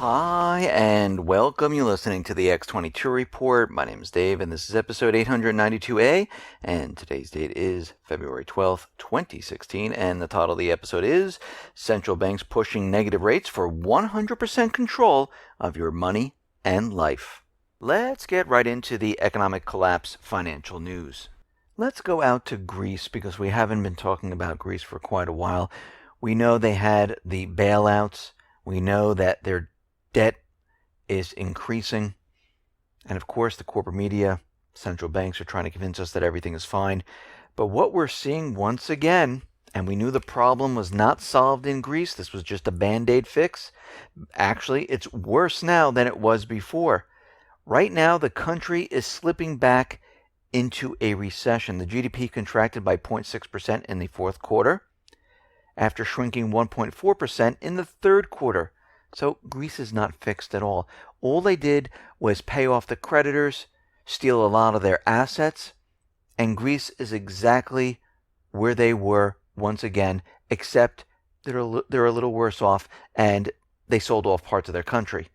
Hi, and welcome. You're listening to the X22 Report. My name is Dave, and this is episode 892A, and today's date is February 12th, 2016, and the title of the episode is Central Banks Pushing Negative Rates for 100% Control of Your Money and Life. Let's get right into the economic collapse financial news. Let's go out to Greece because we haven't been talking about Greece for quite a while. We know they had the bailouts. We know that their debt is increasing. And of course, the corporate media, central banks are trying to convince us that everything is fine. But what we're seeing once again, and we knew the problem was not solved in Greece, this was just a band-aid fix. Actually, it's worse now than it was before. Right now, the country is slipping back into a recession. The GDP contracted by 0.6% in the fourth quarter, after shrinking 1.4% in the third quarter. So Greece is not fixed at all. All they did was pay off the creditors, steal a lot of their assets, and Greece is exactly where they were once again, except they're a little worse off, and they sold off parts of their country.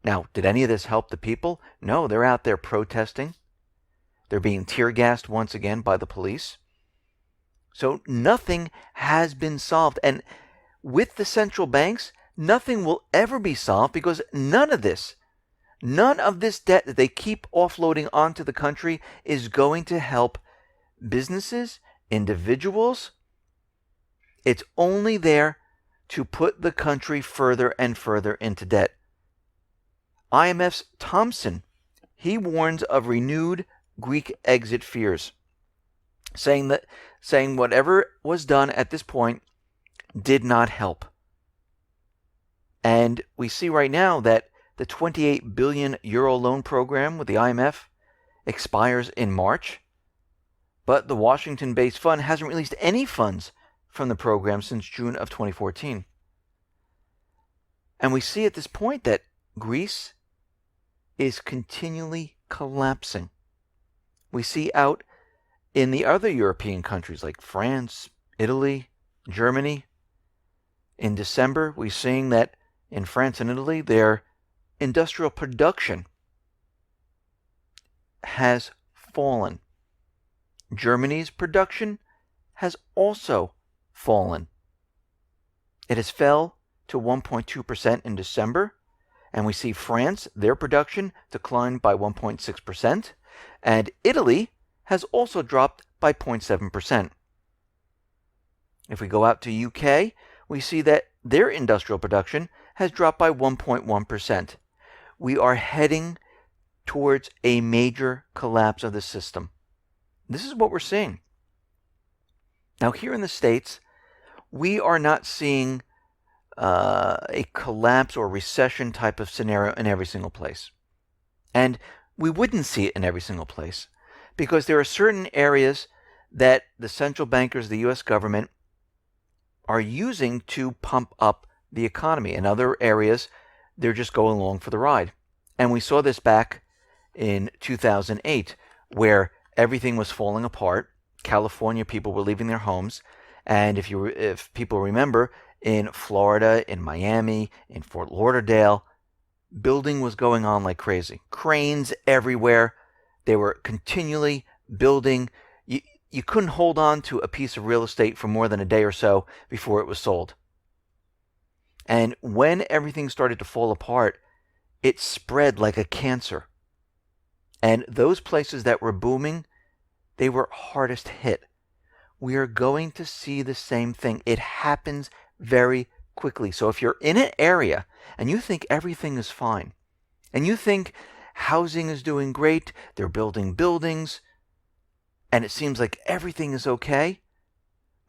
Now, did any of this help the people? No, they're out there protesting. They're being tear-gassed once again by the police. So nothing has been solved. And with the central banks, nothing will ever be solved because none of this debt that they keep offloading onto the country is going to help businesses, individuals. It's only there to put the country further and further into debt. IMF's Thompson, he warns of renewed Greek exit fears, saying whatever was done at this point did not help. And we see right now that the 28 billion euro loan program with the IMF expires in March, but the Washington-based fund hasn't released any funds from the program since June of 2014. And we see at this point that Greece is continually collapsing. We see out in the other European countries like France, Italy, Germany. In December, we're seeing that in France and Italy, their industrial production has fallen. Germany's production has also fallen. It has fell to 1.2% in December, and we see France, their production declined by 1.6%, and Italy has also dropped by 0.7%. If we go out to UK, we see that their industrial production has dropped by 1.1%. We are heading towards a major collapse of the system. This is what we're seeing. Now, here in the States, we are not seeing a collapse or recession type of scenario in every single place. And we wouldn't see it in every single place because there are certain areas that the central bankers, the U.S. government, are using to pump up the economy. In other areas, they're just going along for the ride. And we saw this back in 2008, where everything was falling apart. California, people were leaving their homes. And if people remember, in Florida, in Miami, in Fort Lauderdale, building was going on like crazy. Cranes everywhere. They were continually building. You couldn't hold on to a piece of real estate for more than a day or so before it was sold. And when everything started to fall apart, it spread like a cancer. And those places that were booming, they were hardest hit. We are going to see the same thing. It happens very quickly. So if you're in an area and you think everything is fine, and you think housing is doing great, they're building buildings, and it seems like everything is okay,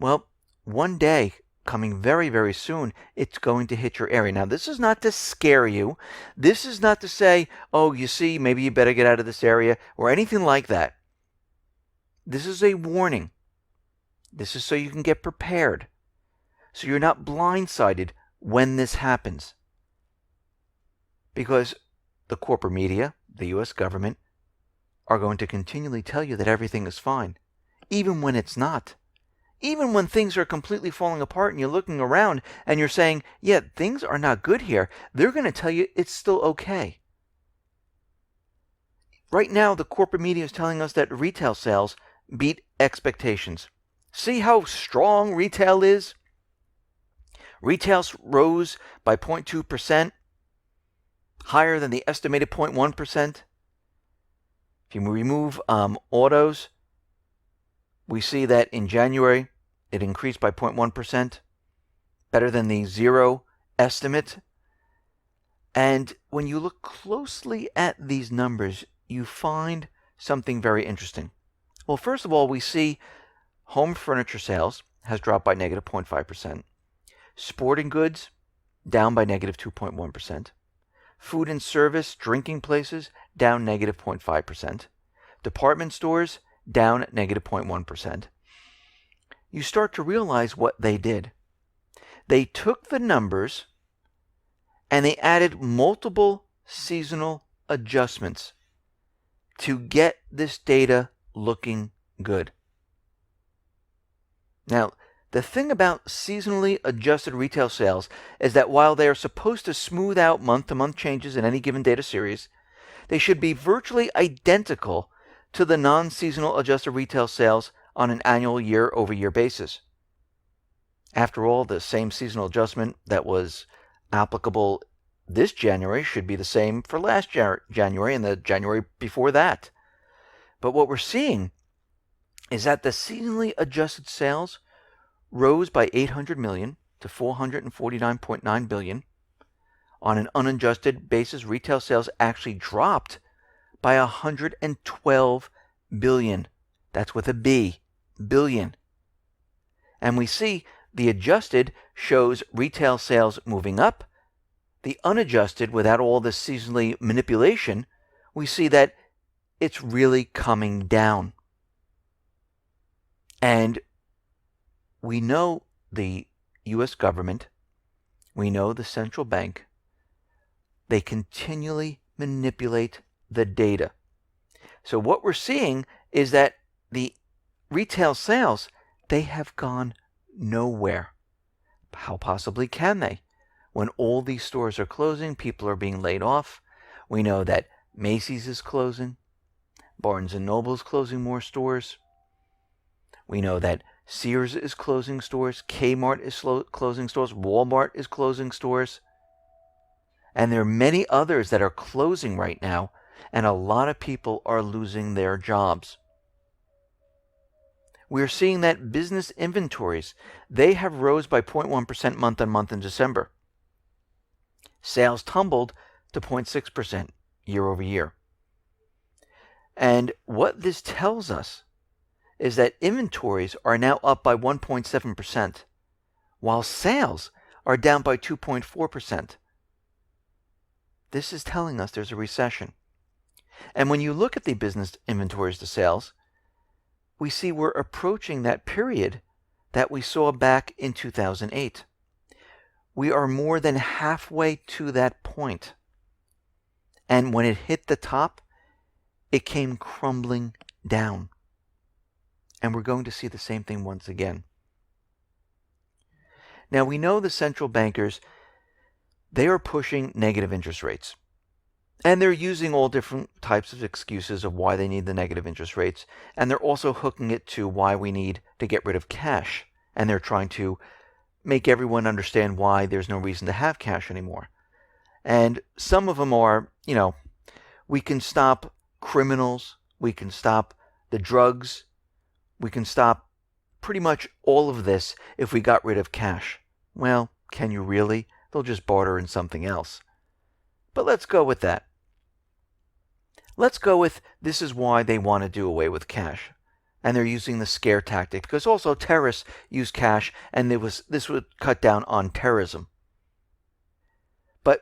well, one day, coming very, very soon, it's going to hit your area. Now, this is not to scare you. This is not to say, oh, you see, maybe you better get out of this area, or anything like that. This is a warning. This is so you can get prepared, so you're not blindsided when this happens. Because the corporate media, the U.S. government, are going to continually tell you that everything is fine, even when it's not. even when things are completely falling apart and you're looking around and you're saying, yeah, things are not good here, they're going to tell you it's still okay. Right now, the corporate media is telling us that retail sales beat expectations. See how strong retail is? Retail rose by 0.2%, higher than the estimated 0.1%. If you remove autos, we see that in January, it increased by 0.1%, better than the zero estimate. And when you look closely at these numbers, you find something very interesting. Well, first of all, we see home furniture sales has dropped by negative 0.5%. Sporting goods down by negative 2.1%. Food and service, drinking places, down negative 0.5%. Department stores, down negative 0.1%. You start to realize what they did. They took the numbers and they added multiple seasonal adjustments to get this data looking good. Now, the thing about seasonally adjusted retail sales is that while they are supposed to smooth out month-to-month changes in any given data series, they should be virtually identical to the non-seasonal adjusted retail sales on an annual year-over-year basis. After all, the same seasonal adjustment that was applicable this January should be the same for last January and the January before that. But what we're seeing is that the seasonally adjusted sales rose by $800 million to $449.9 billion. On an unadjusted basis, retail sales actually dropped by $112 billion. That's with a B, billion. And we see the adjusted shows retail sales moving up. The unadjusted, without all this seasonally manipulation, we see that it's really coming down. And we know the U.S. government, we know the central bank, they continually manipulate the data. So what we're seeing is that the retail sales, they have gone nowhere. How possibly can they? When all these stores are closing, people are being laid off. We know that Macy's is closing. Barnes & Noble is closing more stores. We know that Sears is closing stores. Kmart is closing stores. Walmart is closing stores. And there are many others that are closing right now, and a lot of people are losing their jobs. We're seeing that business inventories, they have rose by 0.1% month on month in December. Sales tumbled to 0.6% year over year. And what this tells us is that inventories are now up by 1.7%, while sales are down by 2.4%. This is telling us there's a recession. And when you look at the business inventories to sales, we see we're approaching that period that we saw back in 2008. We are more than halfway to that point. And when it hit the top, it came crumbling down. And we're going to see the same thing once again. Now, we know the central bankers, they are pushing negative interest rates. And they're using all different types of excuses of why they need the negative interest rates. And they're also hooking it to why we need to get rid of cash. And they're trying to make everyone understand why there's no reason to have cash anymore. And some of them are, we can stop criminals, we can stop the drugs, we can stop pretty much all of this if we got rid of cash. Well, can you really? They'll just barter in something else. But let's go with that. Let's go with this is why they want to do away with cash. And they're using the scare tactic because also terrorists use cash, and this would cut down on terrorism. But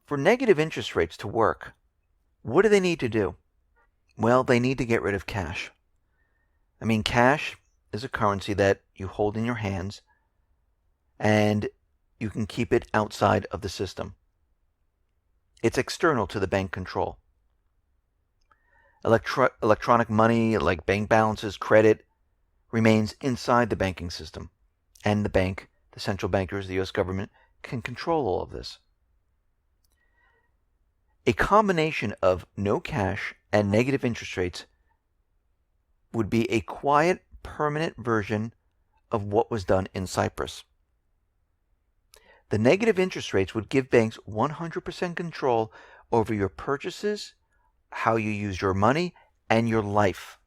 for negative interest rates to work, what do they need to do? Well, they need to get rid of cash. I mean, cash is a currency that you hold in your hands, and you can keep it outside of the system. It's external to the bank control. Electronic money like bank balances, credit, remains inside the banking system. And the bank, the central bankers, the U.S. government, can control all of this. A combination of no cash and negative interest rates would be a quiet, permanent version of what was done in Cyprus. The negative interest rates would give banks 100% control over your purchases, how you use your money, and your life.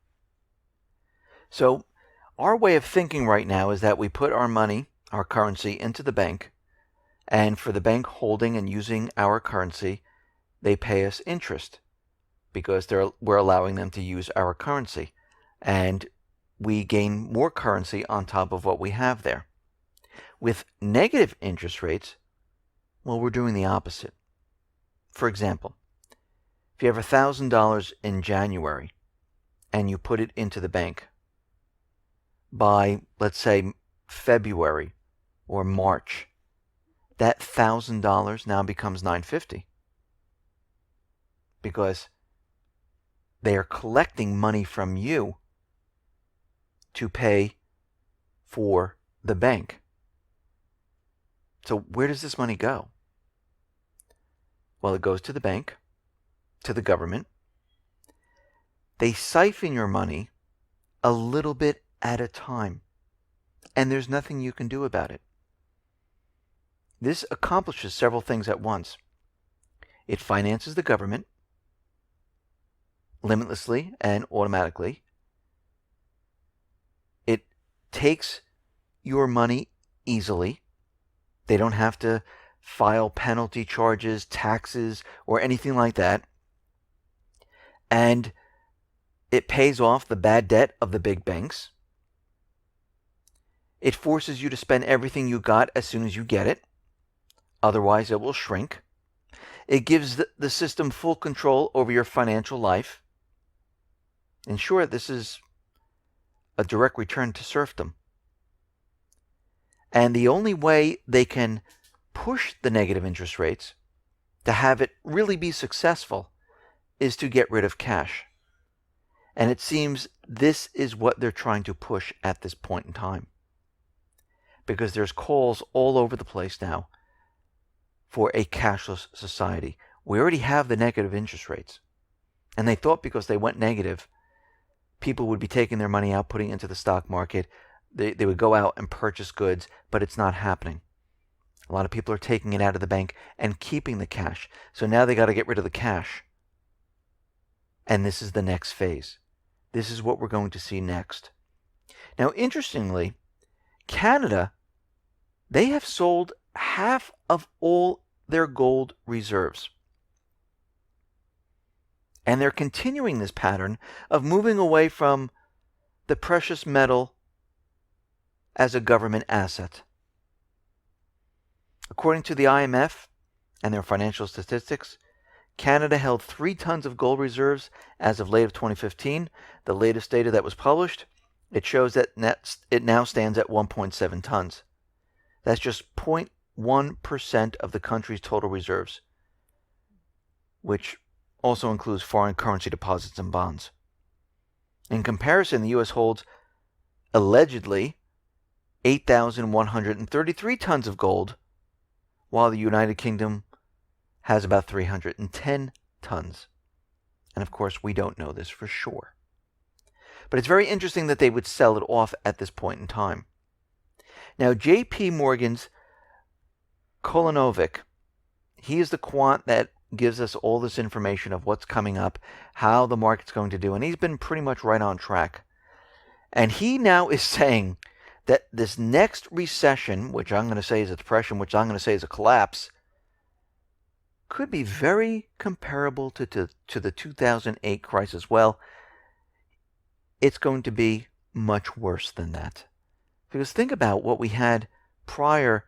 So our way of thinking right now is that we put our money, our currency, into the bank, and for the bank holding and using our currency, they pay us interest because we're allowing them to use our currency. And we gain more currency on top of what we have there. With negative interest rates, well, we're doing the opposite. For example, if you have $1,000 in January and you put it into the bank, by, let's say, February or March, that $1,000 now becomes $950 because they are collecting money from you to pay for the bank. So where does this money go? Well, it goes to the bank, to the government. They siphon your money a little bit at a time, and there's nothing you can do about it. This accomplishes several things at once. It finances the government limitlessly and automatically. It takes your money easily. They don't have to file penalty charges, taxes, or anything like that. And it pays off the bad debt of the big banks. It forces you to spend everything you got as soon as you get it. Otherwise, it will shrink. It gives the system full control over your financial life. In short, this is a direct return to serfdom. And the only way they can push the negative interest rates to have it really be successful is to get rid of cash. And it seems this is what they're trying to push at this point in time. Because there's calls all over the place now for a cashless society. We already have the negative interest rates. And they thought because they went negative, people would be taking their money out, putting it into the stock market. They would go out and purchase goods, but it's not happening. A lot of people are taking it out of the bank and keeping the cash. So now they got to get rid of the cash. And this is the next phase. This is what we're going to see next. Now, interestingly, Canada, they have sold half of all their gold reserves. And they're continuing this pattern of moving away from the precious metal as a government asset. According to the IMF and their financial statistics, Canada held 3 tons of gold reserves as of late of 2015. The latest data that was published, it shows that it now stands at 1.7 tons. That's just 0.1% of the country's total reserves, which also includes foreign currency deposits and bonds. In comparison, the U.S. holds allegedly 8,133 tons of gold, while the United Kingdom has about 310 tons. And of course, we don't know this for sure. But it's very interesting that they would sell it off at this point in time. Now, J.P. Morgan's Kolanovic, he is the quant that gives us all this information of what's coming up, how the market's going to do, and he's been pretty much right on track. And he now is saying that this next recession, which I'm going to say is a depression, which I'm going to say is a collapse, could be very comparable to the 2008 crisis. Well, it's going to be much worse than that. Because think about what we had prior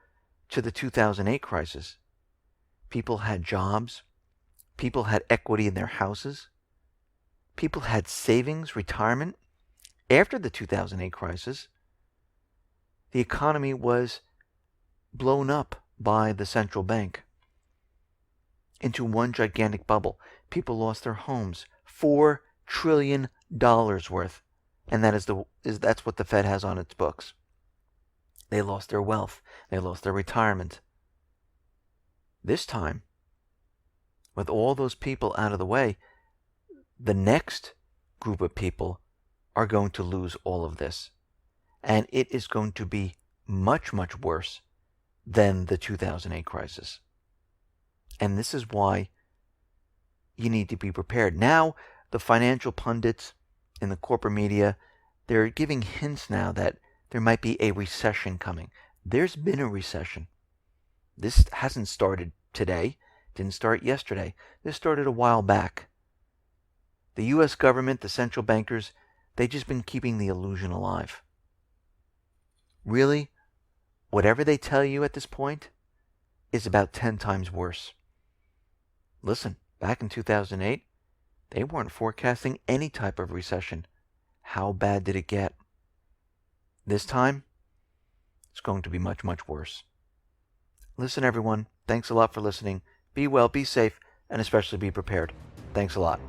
to the 2008 crisis. People had jobs. People had equity in their houses. People had savings, retirement. After the 2008 crisis, the economy was blown up by the central bank into one gigantic bubble. People lost their homes, $4 trillion worth. And that's what the Fed has on its books. They lost their wealth. They lost their retirement. This time, with all those people out of the way, the next group of people are going to lose all of this. And it is going to be much, much worse than the 2008 crisis. And this is why you need to be prepared. Now, the financial pundits in the corporate media, they're giving hints now that there might be a recession coming. There's been a recession. This hasn't started today. Didn't start yesterday. This started a while back. The U.S. government, the central bankers, they've just been keeping the illusion alive. Really, whatever they tell you at this point is about 10 times worse. Listen, back in 2008, they weren't forecasting any type of recession. How bad did it get? This time, it's going to be much, much worse. Listen, everyone, thanks a lot for listening. Be well, be safe, and especially be prepared. Thanks a lot.